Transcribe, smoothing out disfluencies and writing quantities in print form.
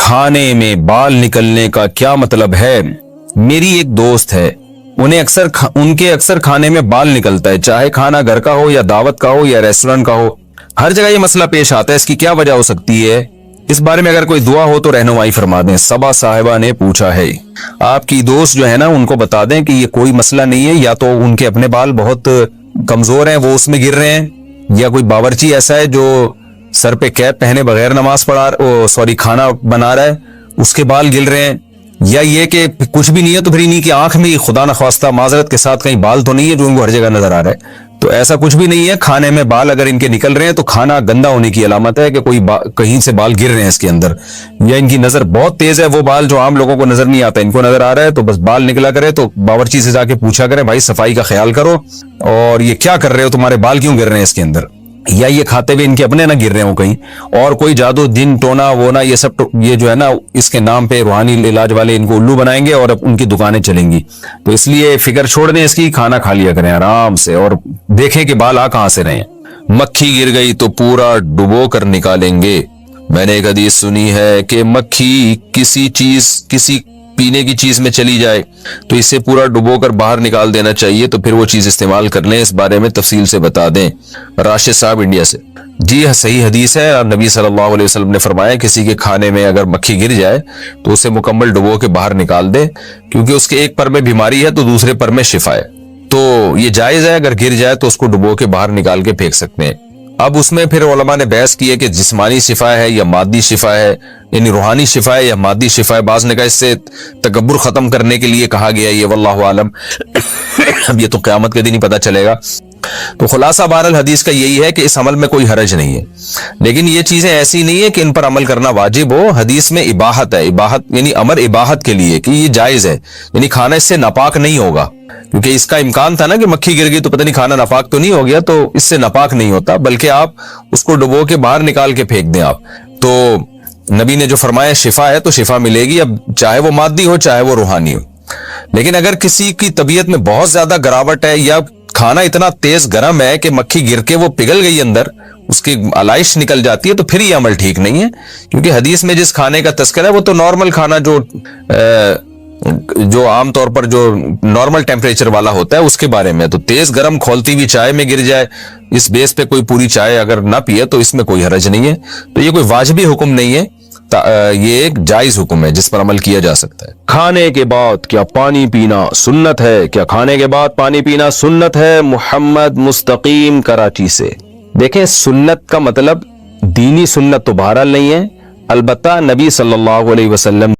کھانے میں بال نکلنے کا کیا مطلب ہے؟ میری ایک دوست ہے، ان کے اکثر کھانے میں بال نکلتا ہے، چاہے کھانا گھر کا ہو یا دعوت کا ہو یا ریسٹورنٹ کا ہو، ہر جگہ یہ مسئلہ پیش آتا ہے، اس کی کیا وجہ ہو سکتی ہے؟ اس بارے میں اگر کوئی دعا ہو تو رہنمائی فرما دیں۔ صبا صاحبہ نے پوچھا ہے، آپ کی دوست جو ہے نا، ان کو بتا دیں کہ یہ کوئی مسئلہ نہیں ہے، یا تو ان کے اپنے بال بہت کمزور ہیں، وہ اس میں گر رہے ہیں، یا کوئی باورچی ایسا ہے جو سر پہ کیپ پہنے بغیر نماز کھانا بنا رہا ہے، اس کے بال گر رہے ہیں، یا یہ کہ کچھ بھی نہیں ہے تو پھر انہی کی آنکھ میں خدا نخواستہ معذرت کے ساتھ کہیں بال تو نہیں ہے جو ان کو ہر جگہ نظر آ رہا ہے۔ تو ایسا کچھ بھی نہیں ہے، کھانے میں بال اگر ان کے نکل رہے ہیں تو کھانا گندا ہونے کی علامت ہے کہ کہیں سے بال گر رہے ہیں اس کے اندر، یا ان کی نظر بہت تیز ہے، وہ بال جو عام لوگوں کو نظر نہیں آتا ان کو نظر آ رہا ہے، تو بس بال نکلا کرے تو باورچی سے جا کے پوچھا کرے، بھائی صفائی کا خیال کرو، اور یہ کیا کر رہے ہو، تمہارے بال کیوں گر رہے ہیں اس کے اندر، یا یہ کھاتے ہوئے ان کے اپنے نہ گر رہے ہوں کہیں، اور کوئی جادو جن ٹونا وونا یہ سب یہ جو ہے نا اس کے نام پہ روحانی علاج والے ان کو الو بنائیں گے اور اب ان کی دکانیں چلیں گی۔ تو اس لیے فکر چھوڑ دیں اس کی، کھانا کھا لیا کریں آرام سے، اور دیکھیں کہ بال آ کہاں سے رہے ہیں۔ مکھی گر گئی تو پورا ڈبو کر نکالیں گے۔ میں نے ایک حدیث سنی ہے کہ مکھی کسی پینے کی چیز میں چلی جائے تو اسے پورا ڈبو کر باہر نکال دینا چاہیے، تو پھر وہ چیز استعمال کر لیں، اس بارے میں تفصیل سے بتا دیں۔ راشد صاحب انڈیا سے، جی صحیح حدیث ہے، نبی صلی اللہ علیہ وسلم نے فرمایا کسی کے کھانے میں اگر مکھی گر جائے تو اسے مکمل ڈبو کے باہر نکال دے، کیونکہ اس کے ایک پر میں بیماری ہے تو دوسرے پر میں شفا ہے، تو یہ جائز ہے، اگر گر جائے تو اس کو ڈبو کے باہر نکال کے پھینک سکتے ہیں۔ اب اس میں پھر علماء نے بحث کی ہے کہ جسمانی شفا ہے یا مادی شفا ہے، یعنی روحانی شفا ہے یا مادی شفا ہے، بعض نے کہا اس سے تکبر ختم کرنے کے لیے کہا گیا، یہ واللہ عالم، اب یہ تو قیامت کے دن ہی پتہ چلے گا۔ تو خلاصہ بہرحال حدیث کا یہی ہے کہ اس عمل میں کوئی حرج نہیں ہے، لیکن یہ چیزیں ایسی نہیں ہے کہ ان پر عمل کرنا واجب ہو، حدیث میں اباحت ہے، اباحت یعنی امر اباحت کے لیے کہ یہ جائز ہے، یعنی کھانا اس سے ناپاک نہیں ہوگا، کیونکہ اس کا امکان تھا نا کہ مکھی گر گئی تو پتہ نہیں کھانا ناپاک تو نہیں ہو گیا، تو اس سے ناپاک نہیں ہوتا، بلکہ آپ اس کو ڈبو کے باہر نکال کے پھینک دیں آپ۔ تو نبی نے جو فرمایا شفا ہے تو شفا ملے گی، اب چاہے وہ مادی ہو چاہے وہ روحانی ہو۔ لیکن اگر کسی کی طبیعت میں بہت زیادہ گراوٹ ہے یا کھانا اتنا تیز گرم ہے کہ مکھی گر کے وہ پگھل گئی اندر، اس کی علائش نکل جاتی ہے، تو پھر یہ عمل ٹھیک نہیں ہے، کیونکہ حدیث میں جس کھانے کا تذکرہ ہے وہ تو نارمل کھانا جو عام طور پر جو نارمل ٹیمپریچر والا ہوتا ہے اس کے بارے میں، تو تیز گرم کھولتی ہوئی چائے میں گر جائے، اس بیس پہ کوئی پوری چائے اگر نہ پیے تو اس میں کوئی حرج نہیں ہے، تو یہ کوئی واجبی حکم نہیں ہے، یہ ایک جائز حکم ہے جس پر عمل کیا جا سکتا ہے۔ کھانے کے بعد کیا پانی پینا سنت ہے؟ کیا کھانے کے بعد پانی پینا سنت ہے؟ محمد مستقیم کراچی سے۔ دیکھیں، سنت کا مطلب دینی سنت تو بہرحال نہیں ہے، البتہ نبی صلی اللہ علیہ وسلم